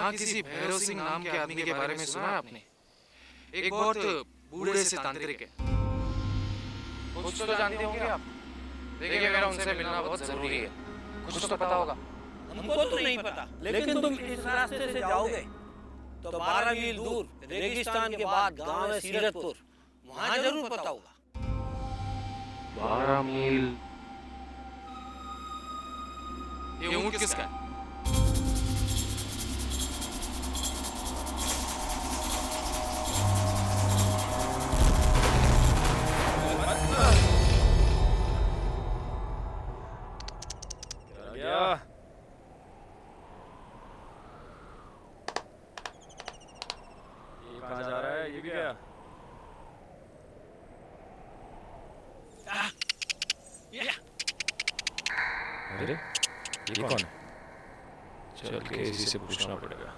यहाँ किसी भैरव सिंह नाम के आदमी के बारे में सुना है आपने? एक बहुत बूढ़े से तांत्रिक है। कुछ तो जानते होंगे आप। देखिए मेरा उनसे मिलना बहुत जरूरी है। कुछ तो पता होगा। हमको तो नहीं पता, लेकिन तुम इस रास्ते से जाओगे तो 12 मील दूर रेगिस्तान के बाद गांव है सीरतपुर, वहाँ जरूर पता होगा। 12 मील। ये ऊँट किसका है? कहाँ जा रहा है? ये भी गया। अरे ये कौन है? चल के इसी से पूछना पड़ेगा।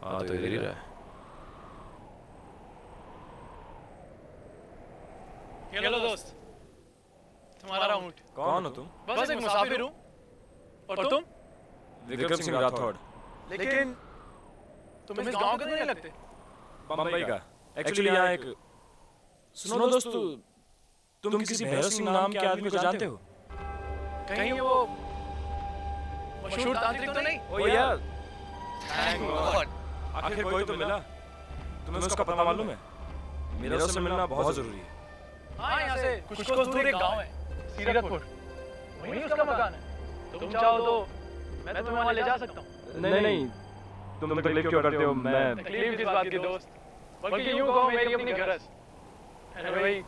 हाँ तो इधर ही रहा है। हेलो दोस्त, तुम्हारा ऊँट। कौन हो तुम? बस एक मुसाफिर हूँ। और तुम? विक्रम सिंह राठौड़। लेकिन तुम इस गांव के तो नहीं लगते। बम्बई का। एक्चुअली यहाँ एक सुनो दोस्त, तुम किसी भैरव सिंह नाम के आदमी को जानते हो? कहीं वो मशहूर तांत्रिक तो नहीं? ओ यार, थैंक गॉड, आखिर कोई तो मिला। तुम्हें उसका पता मालूम है? मेरा उससे मिलना बहुत जरूरी है। हाँ, यहाँ से कुछ तो दूर एक गांव है, सीरतपुर। वहीं उसका मकान है। तुम चाहो तो मैं तुम्हें वहाँ ले जा सकता हूँ। नहीं, तुम तकलीफ क्यों करते हो? मैं तकलीफ किस बात की दोस्त? बल्कि यूँ कहो मेरी अपनी गरज। वही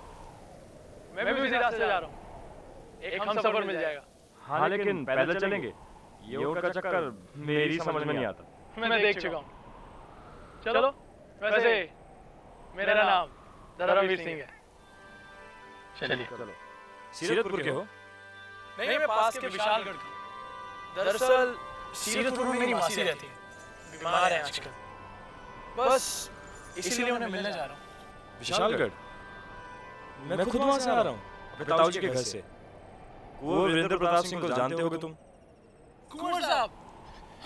मैं भी उसी रास्ते जा रहा हूँ। एक हम सफर मिल जाएगा। हाँ लेकिन पैदल चलेंगे? ये ऊँट का चक्कर मेरी समझ में नहीं आता। मैं देख चुका हूँ। चलो, वैसे मेरा नाम धर्मवीर सिंह है। चलिए। चलो। सीरतपुर के हो? नहीं, मैं पास के विशालगढ़ का हूँ। दरअसल सीरतपुर में मेरी मासी रहती है, बीमार है आजकल। बस इसीलिए उन्हें मिलने जा रहा हूँ। विशालगढ़? मैं खुद वहाँ से आ रहा हूँ, अपने ताऊजी के घर से। कुंवर वीरेंद्र प्रताप सिंह को जानते होगे तुम? कुंवर साहब?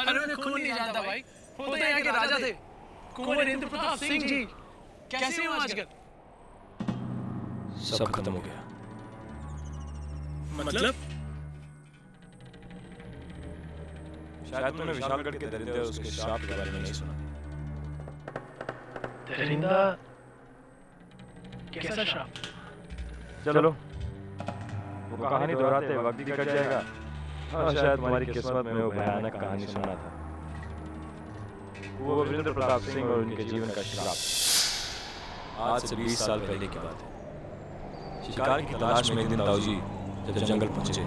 अरे मैं खुद नहीं जानता भाई। वो तो यहाँ के राजा थे, कुंवर वीरेंद्र प्रताप सिंह जी। कैसे हो आजकल? सब खत्म हो गया। मतलब? शायद तुमने विशालगढ़ के दरिंदे और उसके शाप के बारे में नहीं सुना। दरिंदा? कैसा शाप? चलो, वो कहानी दोहराते वक्त ही कट जाएगा। हाँ, शायद तुम्हारी किस्मत में वो भयानक कहानी सुनना था। वो वीरेंद्र प्रताप सिंह और उनके जीवन का श्राप। आज से 20 साल पहले की बात है। शिकार की तलाश में एक दिन ताऊजी जब जंगल पहुंचे,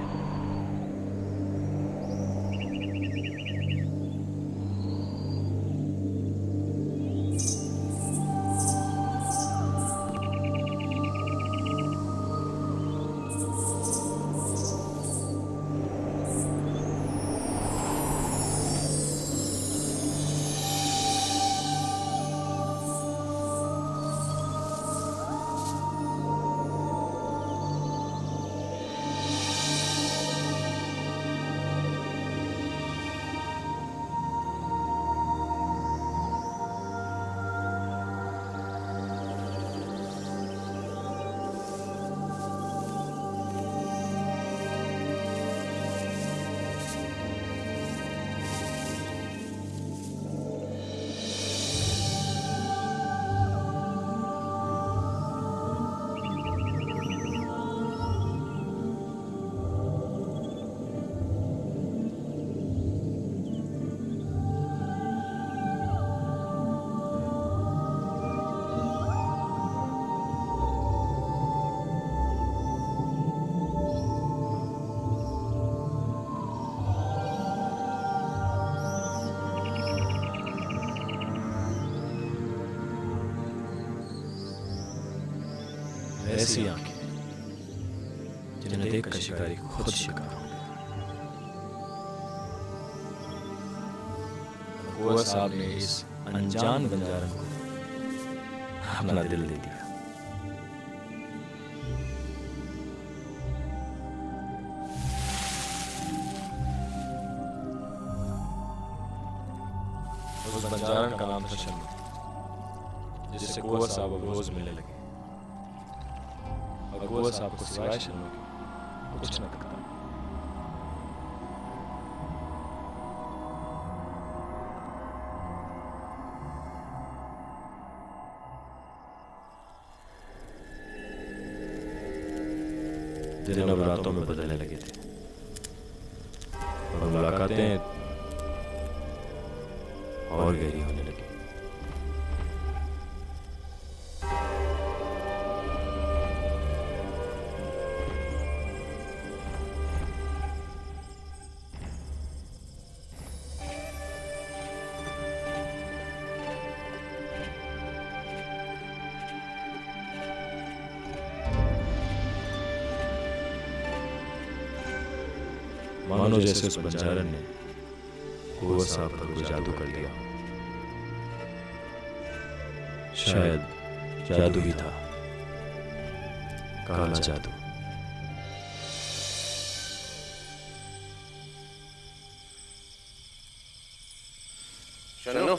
ऐसी आंखें जिन्हें देखकर शिकारी खुद शिकार हो गया। कुंवर साहब ने इस अनजान बंजारन को अपना दिल दे दिया। उस बंजारन का नाम था शन्नू, जिससे कुंवर साहब अब रोज मिलने लगे। और कुंवर साहब को सिवाय शन्नू के कुछ न दिखता। दिन अब रातों में बदलने लगे थे और मुलाकातें और गहरी होने लगी। मानो जैसे उस बंजारन ने कुंवर साहब पर कोई जादू कर दिया। शायद जादू ही था, काला जादू। शन्नू,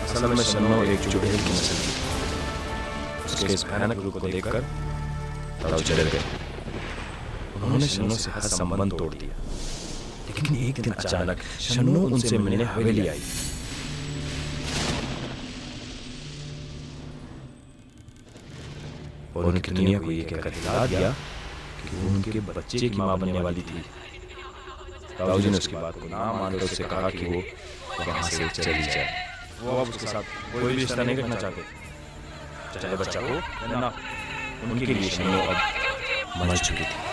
असल में शन्नू एक चुड़ैल की नस्ल थी। उसके इस भयानक रूप को देखकर ताऊ चले गए। उन्होंने शन्नू से हर संबंध तोड़ दिया। लेकिन एक दिन अचानक शन्नू उनसे मिलने हवेली आई। और उनकी दुनिया को ये कहकर हिला दिया कि वो उनके बच्चे की मां बनने वाली थी। ताऊ जी ने उसकी बात को ना मानकर उससे कहा कि वो वहां से चली जाए। वो अब उसके साथ कोई भी रिश्ता नहीं रखना चाहते, चाहे बच्चा हो या ना। उनके लिए शन्नू अब मर चुकी थी।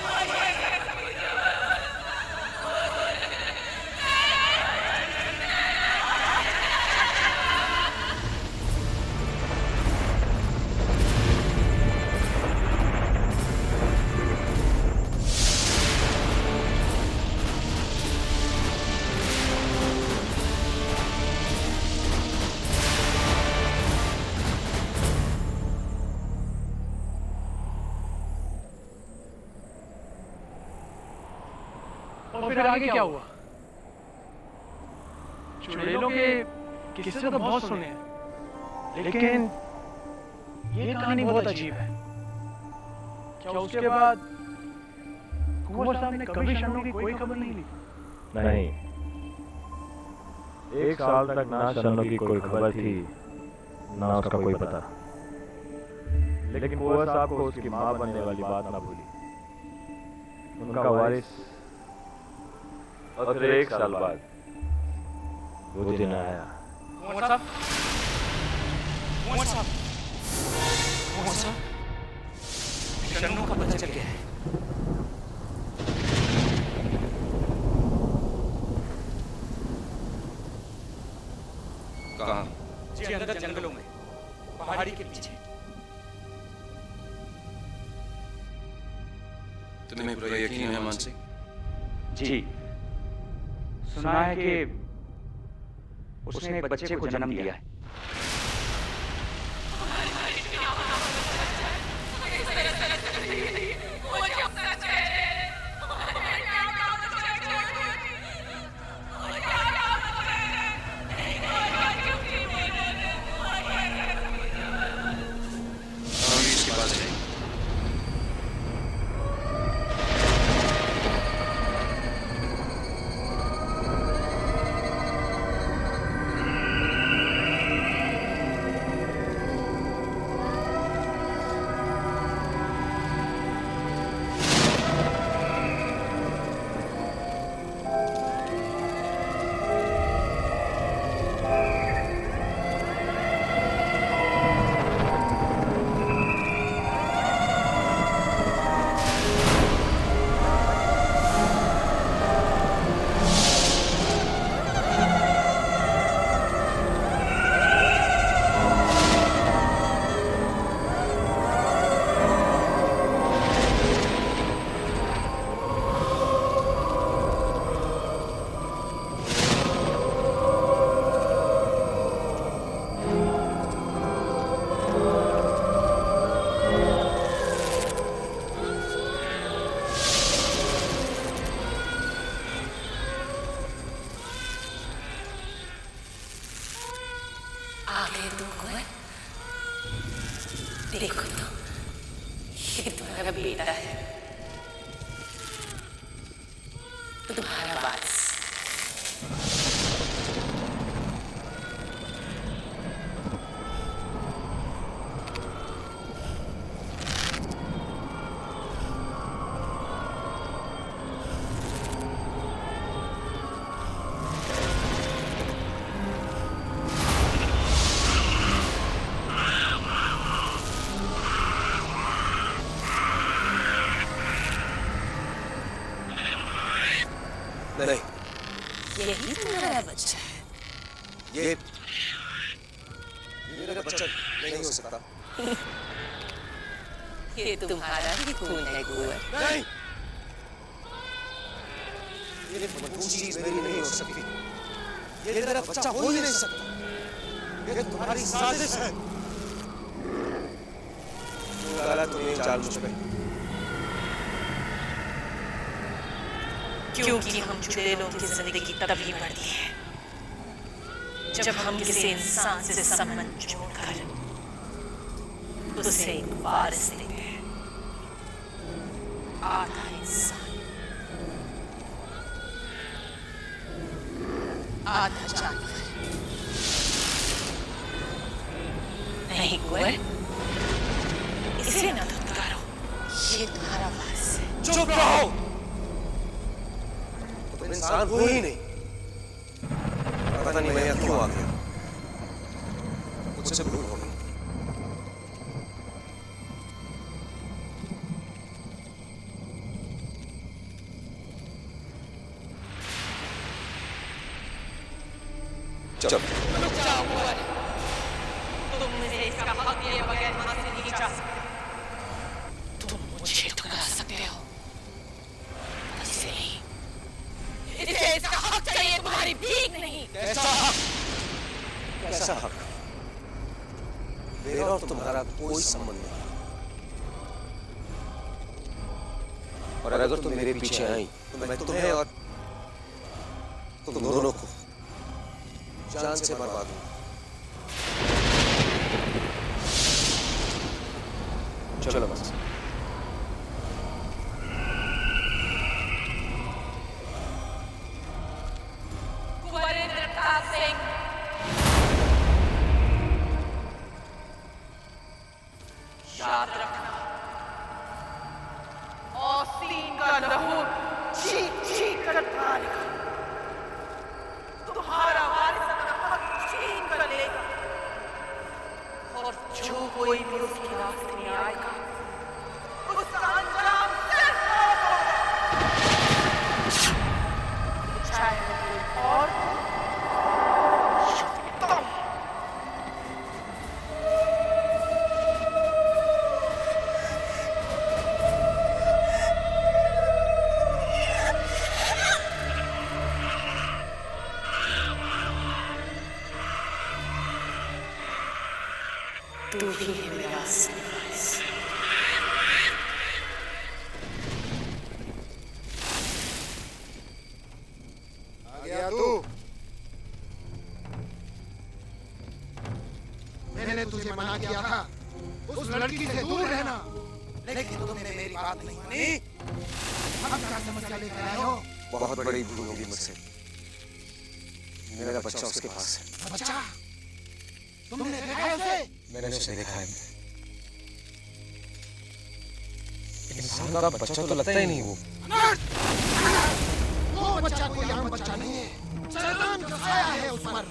और फिर आगे क्या हुआ? चुड़ैलों के किस्से तो बहुत सुने हैं, लेकिन ये कहानी बहुत अजीब है। क्या उसके बाद कुंवर साहब ने कभी शन्नू की कोई खबर नहीं ली? नहीं, एक साल तक ना शन्नू की कोई खबर थी, ना उसका कोई पता। लेकिन कुंवर साहब को उसकी मां बनने वाली बात ना भूली। उनका वारिस और फिर एक साल बाद वो दिन आया। कुंवर साहब, शन्नू का पता चल गया है। कहाँ? जी अंदर जंगलों में, पहाड़ी के पीछे। तुम्हें पूरा यकीन है मानसी? जी, सुना है कि उसने एक बच्चे को जन्म दिया है। देखो तो, ये तुम्हारा बेटा है, तुम्हारा वारिस। नहीं, यही तुम्हारा बच्चा है। ये मेरा बच्चा नहीं हो सकता। ये तुम्हारा ही खून है कुंवर। नहीं, ये मनहूस चीज मेरी नहीं हो सकती। ये मेरा बच्चा हो ही नहीं सकता। ये तुम्हारी साजिश है। गलत तो नहीं जाल मुझ पे। क्योंकि हम चुड़ैलों की जिंदगी तभी बढ़ती है जब हम किसी इंसान से संबंध जोड़कर उसे एक वारिस देते हैं। आधा इंसान, आधा जानवर। नहीं कुंवर, इसे न धुतकारो, ये तुम्हारा वारिस है। चुप रहो। तुम इंसान हो ही नहीं। पता नहीं मैं यहाँ क्यों आ गया। मुझसे भूल हो गई। चल। रुक जाओ कुंवर, तुम मुझे इसका हक दिए बगैर यहाँ से नहीं जा सकते। तुम मुझे ठुकरा सकते हो, इसे नहीं। इसे इसका हक चाहिए, तुम्हारी भीख नहीं। कैसा हक? कैसा हक? मेरा और तुम्हारा कोई संबंध नहीं। और अगर तुम मेरे पीछे आई तो मैं तुम्हें और तुम दोनों को जान से मार दूंगा। चलो बस। कुंवरेंद्र प्रताप सिंह, याद रखना, औसीन का लहू चीख चीख कर बाहर निकल। तुम्हारा वारिस अपना हक छीन कर लेगा, और जो कोई भी उसके रास्ते में आएगा उसका अंजाम सिर्फ मौत होगा। चाहे वो कोई और तुम। तू ही है मेरा असली वारिस। आ गया तू? मैंने तुझे मना किया था उस लड़की से दूर रहना, लेकिन तुमने मेरी बात नहीं मानी। हम क्या समस्या लेकर आए हो? बहुत बड़ी भूल होगी मुझसे। मेरा बच्चा उसके पास है। बच्चा? तुमने देखा है उसे? मैंने उसे देखा है। इंसान का बच्चा तो लगता ही नहीं वो। वो बच्चा कोई आम बच्चा नहीं है। शैतान का साया है उस पर।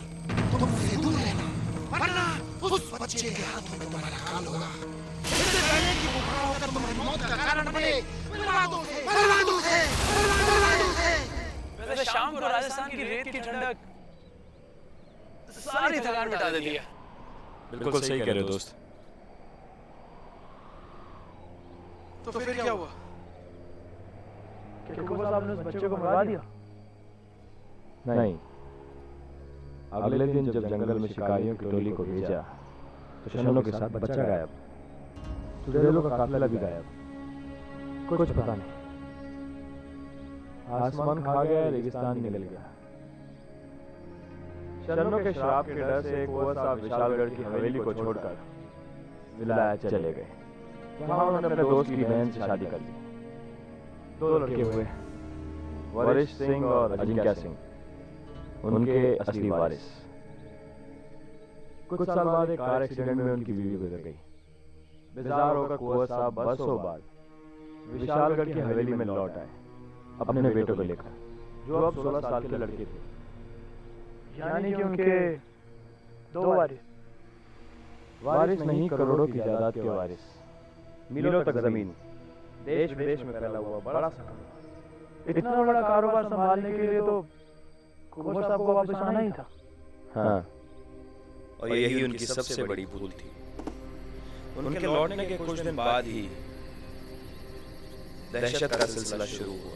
तुम उससे दूर रहना, वरना उस बच्चे के हाथों में तुम्हारा काल होगा। इससे पहले कि वो बड़ा होकर तुम्हारी मौत का कारण बने, बर्बाद हो उसे, बर्बाद हो उसे, बर्बाद हो उसे। वैसे शाम को राजस्थान की रेत की ठंडक सारी थकान मिटा देती है। बिल्कुल सही कह रहे हो दोस्त। तो फिर क्या हुआ? क्या कुंवर साहब ने उस बच्चे को मरवा दिया? नहीं, अगले दिन जब जंगल में शिकारियों की टोली को भेजा तो शनों के साथ बच्चा गायब, चुड़ैलों का काफिला भी गायब। कुछ पता नहीं, आसमान खा गया, रेगिस्तान निकल गया। शनों के श्राप के डर से कुंवर साहब विशालगढ़ की हवेली को छोड़कर विलायत चले गए। वहाँ उन्होंने अपने दोस्त की बहन से शादी कर ली। 2 लड़के हुए, वरिश सिंह और अजिंक्य सिंह, उनके असली वारिस। कुछ साल बाद एक कार एक्सीडेंट में उनकी बीवी गुजर गई। बेजार होकर कुंवर साहब बरसों बाद विशालगढ़ की हवेली में लौट आए अपने बेटों को लेकर, जो अब 16 साल के लड़के थे। यानी कि उनके 2 वारिस। वारिस नहीं, करोड़ों की जायदाद के वारिस। मीलों तक जमीन, देश विदेश में फैला हुआ बड़ा सा कारोबार। इतना बड़ा कारोबार संभालने के लिए तो कुंवर साहब को वापस आना ही था। हाँ, और यही उनकी सबसे बड़ी भूल थी। उनके लौटने के कुछ दिन बाद ही दहशत का सिलसिला शुरू हुआ।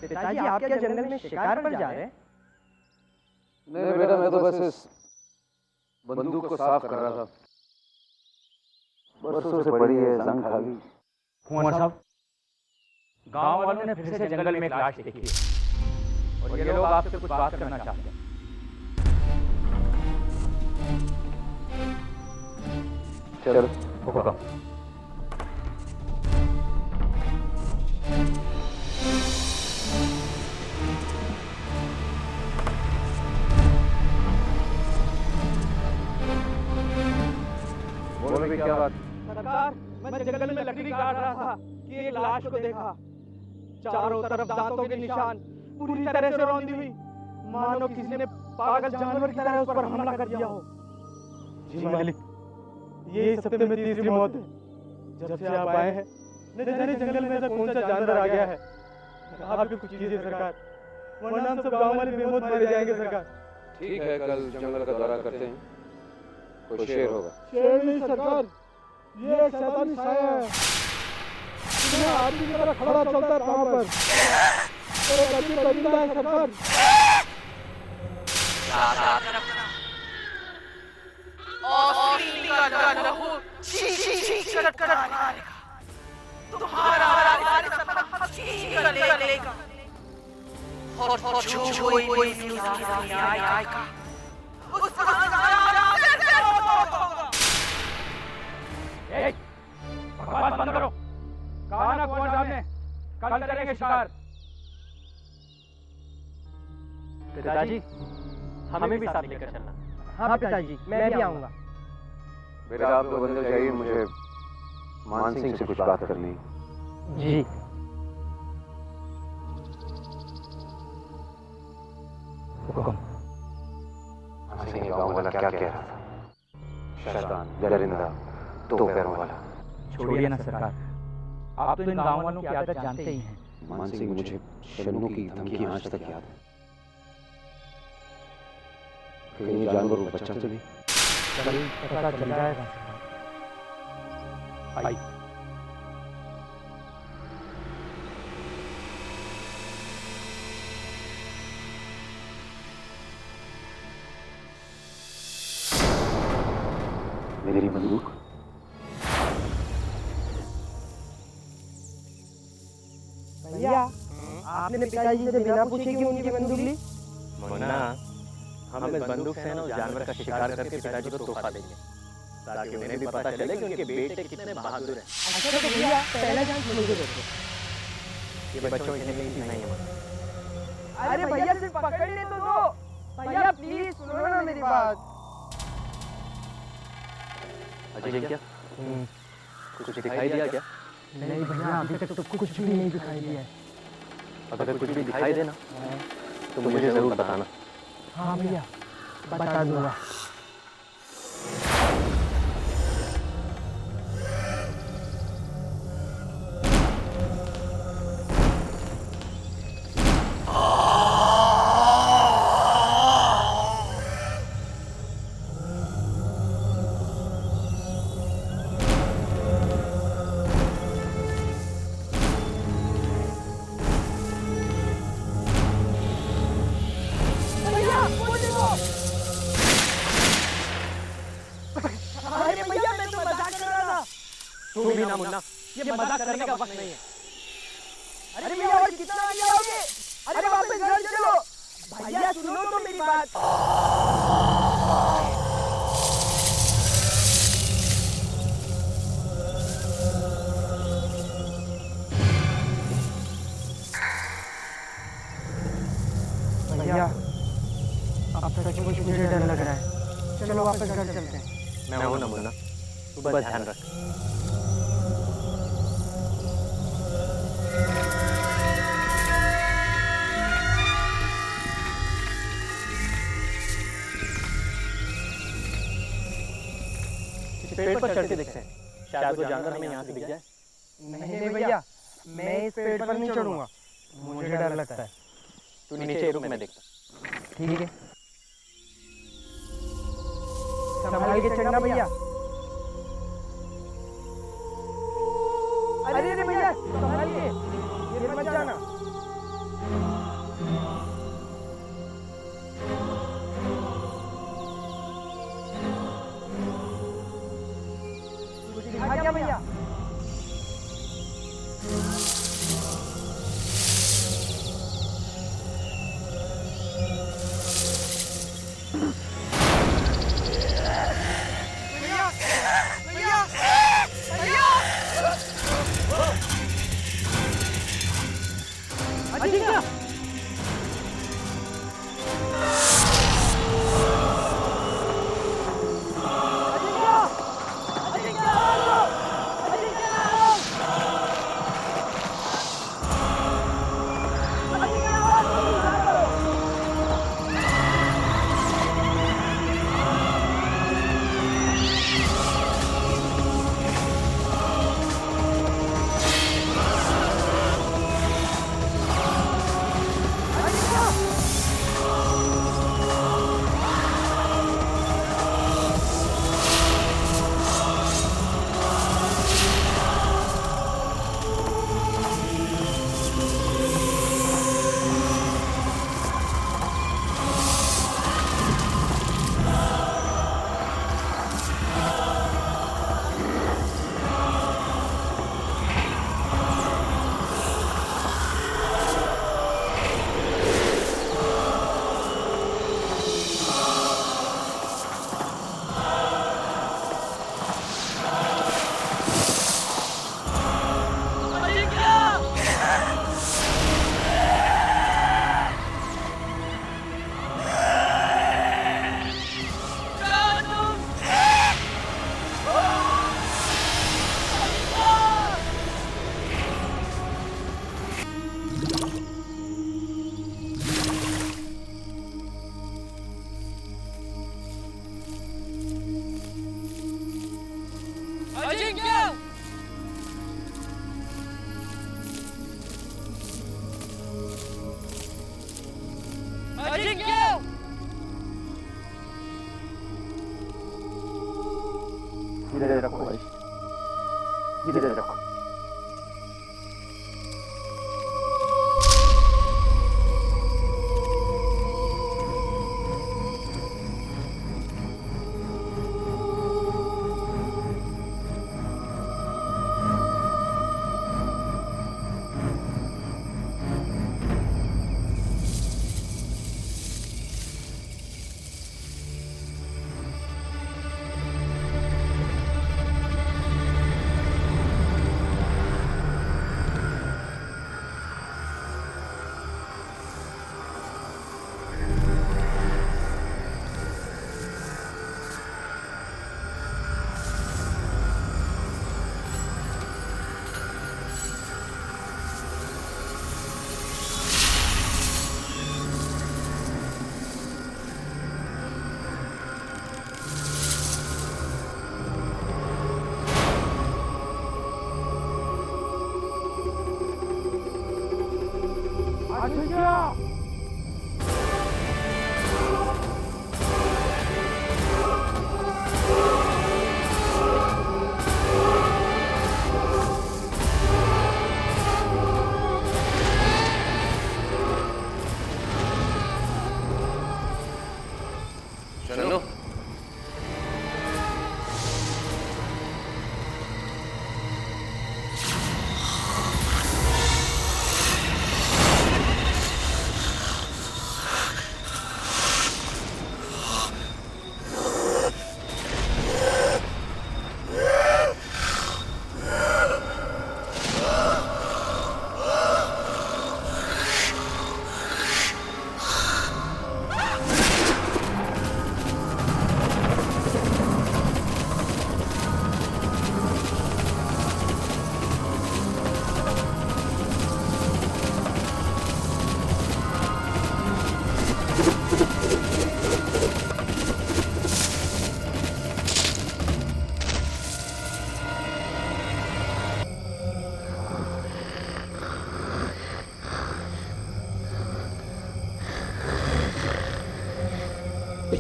पिताजी, आप क्या जंगल में शिकार पर जा रहे हैं? नहीं बेटा, मैं तो बस इस बंदूक को साफ कर रहा था। बरसों से पड़ी है, जंग खा गई। कुंवर साहब, गांव वालों ने फिर से जंगल में एक लाश देखी है और ये लोग आपसे कुछ बात करना चाहते हैं। चलो हुक्म। बोलो भी, क्या बात? सरकार, मैं जंगल में लकड़ी काट रहा था कि एक लाश को देखा। चारों तरफ दांतों के निशान, पूरी तरह से रौंदी हुई, मानो किसी ने पागल जानवर की तरह उस पर हमला कर दिया हो। जी मालिक, ये इस हफ्ते में तीसरी मौत है। जब से आप आए हैं, न जाने जंगल में ऐसा कौन सा जानवर आ गया है। आप भी कुछ कीजिए सरकार, वरना हम सब गांव वाले बेमौत मारे जाएंगे सरकार। ठीक है, कल जंगल का दौरा करते हैं, कोई शेर होगा। शेर नहीं सरकार, ये एक शैतानी साया है। इतना आदमी की तरह खड़ा चलता है पांव पर। एक अजीब परिंदा है सरकार। तुम्हारा वारिस अपना छीन कर लेगा और जो कोई इसकी रास्ते आएगा उसका अंजाम कैसे होगा? बकवास बंद करो। कहा ना कुंवर साहब ने, कल करेंगे शिकार। पिताजी, हमें भी साथ लेकर चलना। हाँ पिताजी, मैं भी आऊंगा। बेटा, आप 2 बंदे चाहिए, मुझे मान सिंह से कुछ बात करनी। जी। हुक्म। मान सिंह गाँव वाला क्या कह रहा था? शैतान, दरिंदा, 2 पैरों वाला। छोड़िए ना सरकार, आप तो इन गांव वालों की आदत जानते ही हैं। मान सिंह, मुझे शन्नू की धमकी आज तक याद है। कहीं ये जानवर वो बच्चा तो नहीं? कल पता चल जाएगा। आई। मेरी बंदूक। भैया, आपने पिताजी से बिना पूछे क्यों उनकी बंदूक ली? मुन्ना, हम इस बंदूक से ना जानवर का शिकार करके पिताजी को तोहफा देंगे, ताकि उन्हें भी पता चले कि उनके बेटे कितने बहादुर हैं। अच्छा तो भैया, पहला चांस मुझे दो। ये बच्चों के लिए चीज नहीं है। अरे भैया, सिर्फ पकड़ने तो दो। भैया प्लीज सुनो ना मेरी बात। अजय, क्या कुछ दिखाई दिया क्या? नहीं भैया, अभी तक तो कुछ भी नहीं दिखाई दिया है। अगर कुछ भी दिखाई देना तो मुझे जरूर बताना। हाँ भैया, बता दूंगा। तू भी ना मुन्ना, ये मजाक करने का वक्त नहीं है। अरे भैया और कितना आगे आओगे? अरे वापस घर चलो। भैया सुनो तो मेरी बात। भैया अब तक सचमुच मुझे डर लग रहा है। चलो वापस घर चलते हैं। मैं हूं ना मुन्ना, तू बस ध्यान रख। पेड़ पर चढ़ के देखते हैं, शायद वो जानवर हमें यहाँ से दिख जाए। नहीं भैया, मैं इस पेड़ पर नहीं चढ़ूंगा, मुझे डर लगता है। तू नीचे रुक, मैं देखता। ठीक है, संभाल के चढ़ना भैया। अरे अरे भैया संभाल के, गिर मत जाना। कुछ दिखा क्या भैया? धीरे रखो भाई, धीरे रखो।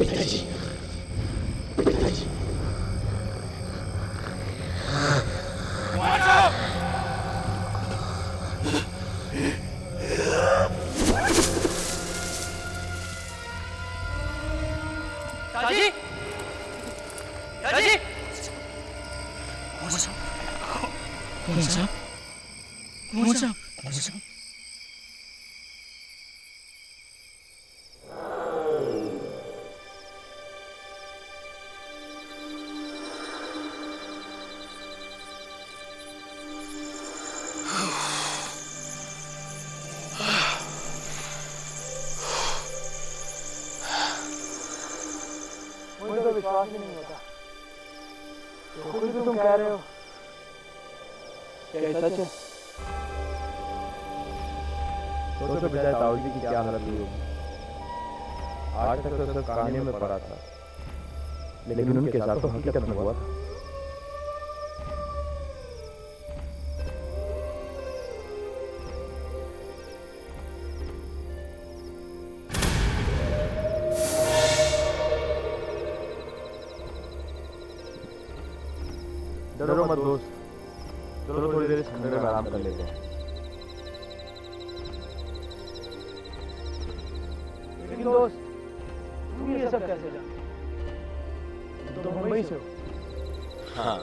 पिताजी, पिताजी। दादी, दादी, कौन सा? मुझे तो विश्वास ही नहीं होता। जो कुछ भी तुम कह रहे हो, क्या ये सच है? सोचो पिता ताऊजी की क्या हालत हुई होगी। आज तक तो सब कहानियों में पड़ा था, लेकिन उनके साथ तो हकीकत में हुआ था। डरो मत दोस्त, चलो थोड़ी देर ठंडे में आराम कर लेते हैं। लेकिन दोस्त, तुम ये सब कैसे जानते? तुम तो मुंबई से हो। हाँ,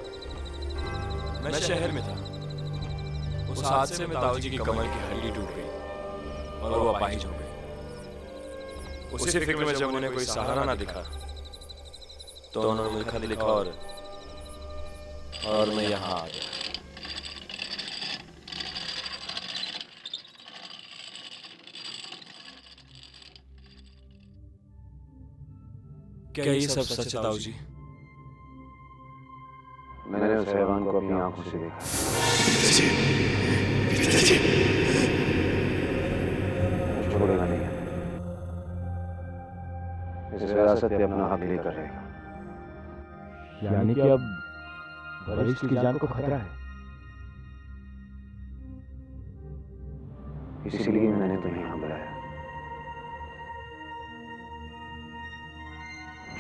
मैं शहर में था। उस हादसे में ताऊजी की कमर की हड्डी टूट गई और वो अपाहिज हो गए। उसी फिक्र में जब उन्हें कोई सहारा ना दिखा तो उन्होंने मुझे खत लिखा और मैं यहाँ आ गया। क्या ये सब सच है ताऊजी? मैंने उस हैवान को अपनी आंखों से देखा। छोड़ेगा नहीं, इस विरासत पे अपना हक लेकर रहेगा। यानी कि अब वरिष्ठ की जान को खतरा है। इसीलिए मैंने तुम्हें यहाँ बुलाया।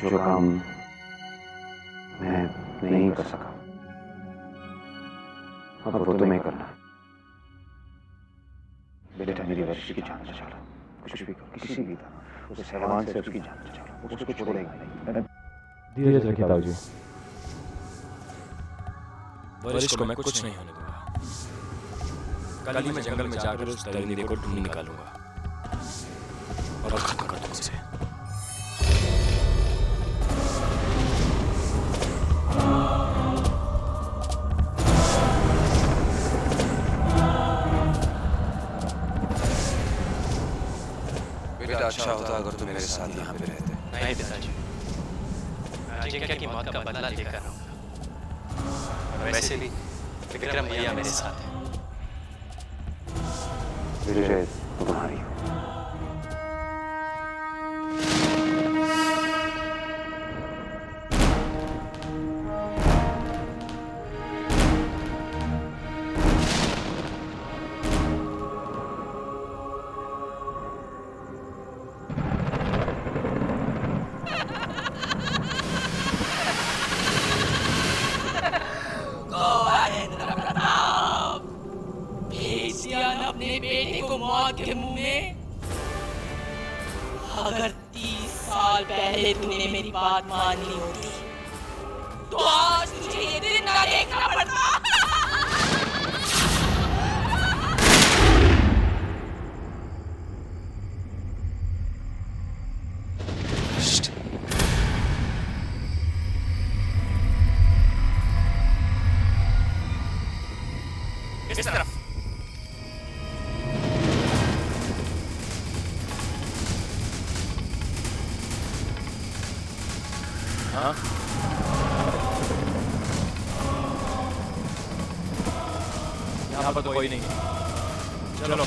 जो काम मैं नहीं कर सका, अब वो तुम्हें करना है। बेटा, मेरी वरिष्ठ की जान बचा लो। कुछ भी करो, किसी भी तरह उस हैवान से उसकी जान बचा लो। उसको छोड़ेगा नहीं। धीरज रखिए ताऊजी। वरिष्ठ को मैं कुछ नहीं होने दूंगा। कल ही मैं जंगल में जाकर उस दरिंदे को ढूंढ निकालूंगा और खत्म कर दूंगा उसे। बेटा, अच्छा होता अगर तुम मेरे साथ यहाँ पे रहते। नहीं पिताजी, मैं अजिंक्य की मौत का बदला लेकर रहूंगा। वैसे भी विक्रम भैया मेरे साथ है। विजय तुम्हारी हो। अपने बेटे को मौत के मुंह में। अगर 30 साल पहले तूने मेरी बात मानी होती तो आज तुझे ये दिन ना देखना पड़ता। इस तरफ। हाँ? यहाँ पर तो कोई नहीं है। चलो।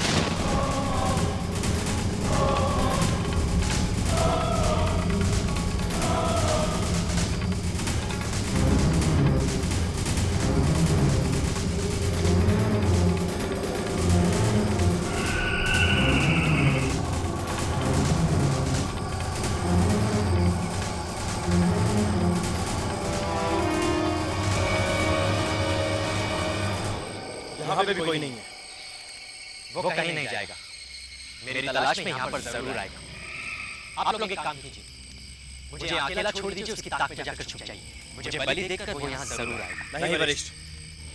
यहाँ पे भी कोई नहीं है। वो कहीं नहीं जाएगा, मेरी तलाश में यहाँ पर जरूर आएगा। आप लोग एक काम कीजिए, मुझे अकेला छोड़ दीजिए, उसकी ताक में जाकर छुप जाइए। मुझे बलि देखकर वो यहाँ जरूर आएगा। नहीं वरिष्ठ,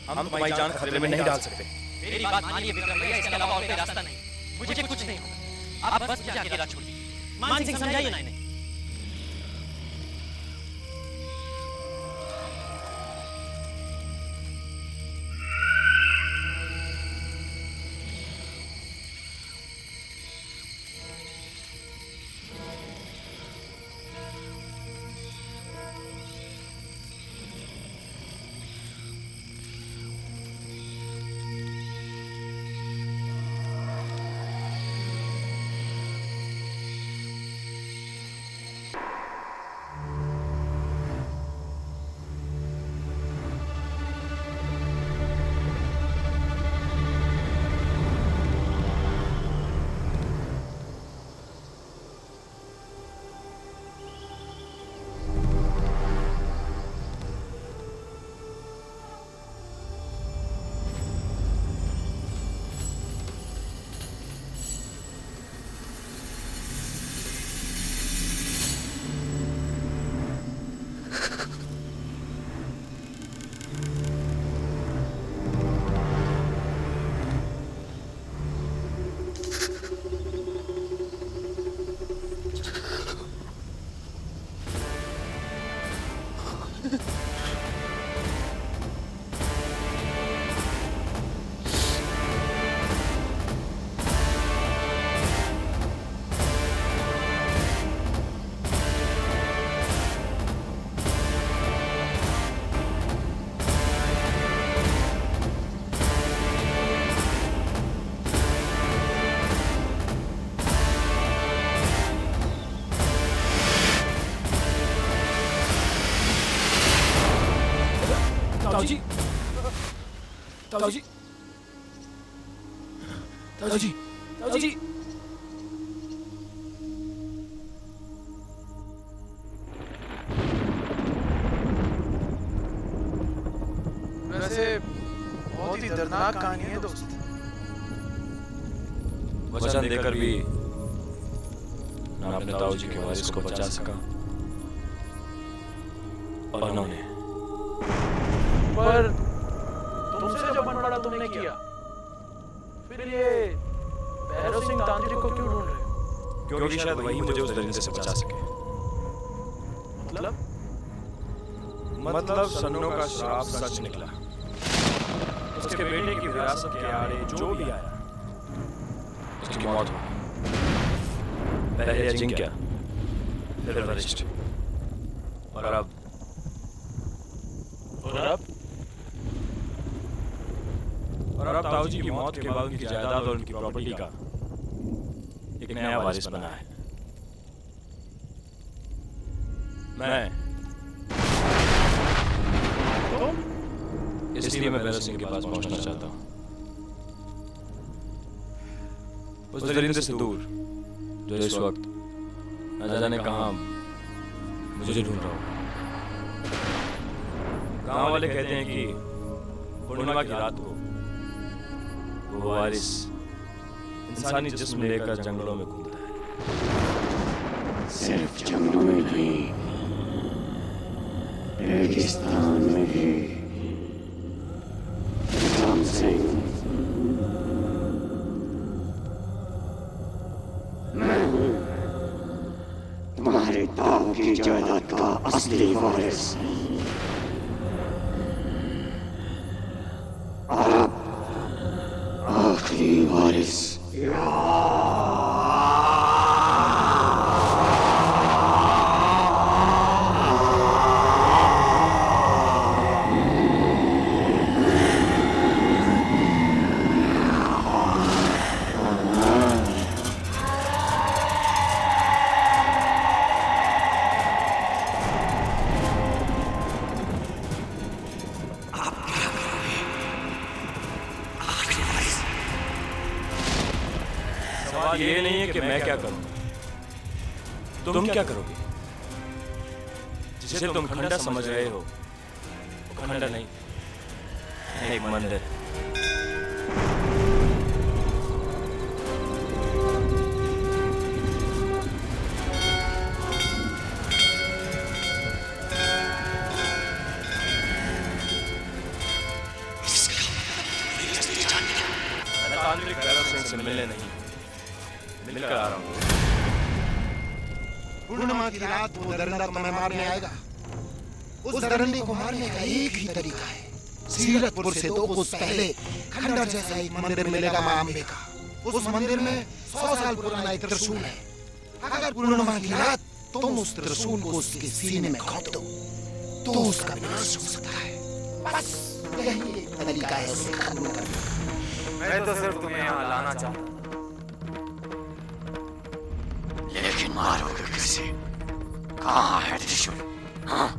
हम तुम्हारी जान खतरे में नहीं डाल सकते। मेरी बात मानिए विक्रम भैया, इसके अलावा और कोई रास्ता नहीं। मुझे कुछ नहीं होगा, आप बस मुझे अकेला छोड़िए। मान सिंह समझाइए ना इन्हें। ताऊजी, ताऊजी, ताऊजी, ताऊजी। वैसे बहुत ही दर्दनाक कहानी है दोस्त। वचन देकर भी ना अपने ताऊजी के वारिस को बचा सका और न उन्हें। पर तुमसे जब मन पड़ा तुमने किया, फिर ये भैरव सिंह तांत्रिक को क्यों ढूंढ रहे हो? क्योंकि शायद वही मुझे उस दरिंदे से बचा सके। मतलब सन्नो का श्राप सच निकला। उसके बेटे की विरासत के आड़े जो भी आया उसकी मौत हो। पहले अजिंक्य, फिर वरिष्ठ, और अब ताऊजी की मौत के बाद उनकी जायदाद और उनकी प्रॉपर्टी का एक नया वारिस बना है। मैं इसलिए मैं भैरव सिंह के पास पहुंचना चाहता हूं, उस दरिंदे से दूर जो इस वक्त न जाने कहां मुझे ढूंढ रहा हूं। गांव वाले कहते हैं कि पूर्णिमा की रात को वो वारिस इंसानी जिस्म लेकर जंगलों में घूमता है। सिर्फ जंगलों में नहीं, रेगिस्तान में भी। विक्रम सिंह, मैं हूं तुम्हारे ताऊ की जायदाद का असली वारिस। और अब आखिरी वारिस। सवाल ये नहीं है कि मैं क्या करूं, तुम क्या करोगे? जिसे तुम खंडर समझ रहे हो, वो खंडर नहीं, एक मंदिर। मैं तांत्रिक भैरव सिंह से मिलने नहीं, मिलकर आ रहा हूँ। पूर्णिमा की रात वो दरिंदा तुम्हें मारने आएगा। उस दरिंदे को मारने का एक ही तरीका है। सीरतपुर से 2 कोस पहले खंडर जैसा एक मंदिर मिलेगा मां अम्बे का। उस मंदिर में 100 साल पुराना एक त्रिशूल है। अगर पूर्णिमा की रात तुम उस त्रिशूल को उसके सीने में खोप दो तो उसका विनाश हो सकता है। बस यही एक तरीका है उसे खत्म करने का। मैं तो सिर्फ तुम्हें यहाँ लाना चाहता, लेकिन मारोगे किसे? कहाँ है त्रिशूल? हाँ?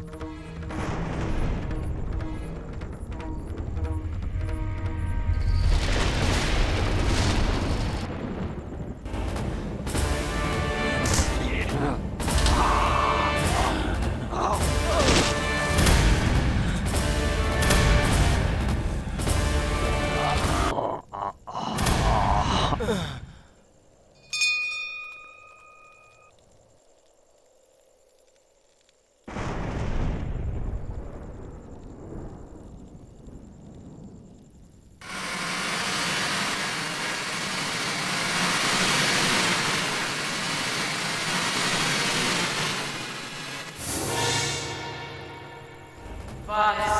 वाह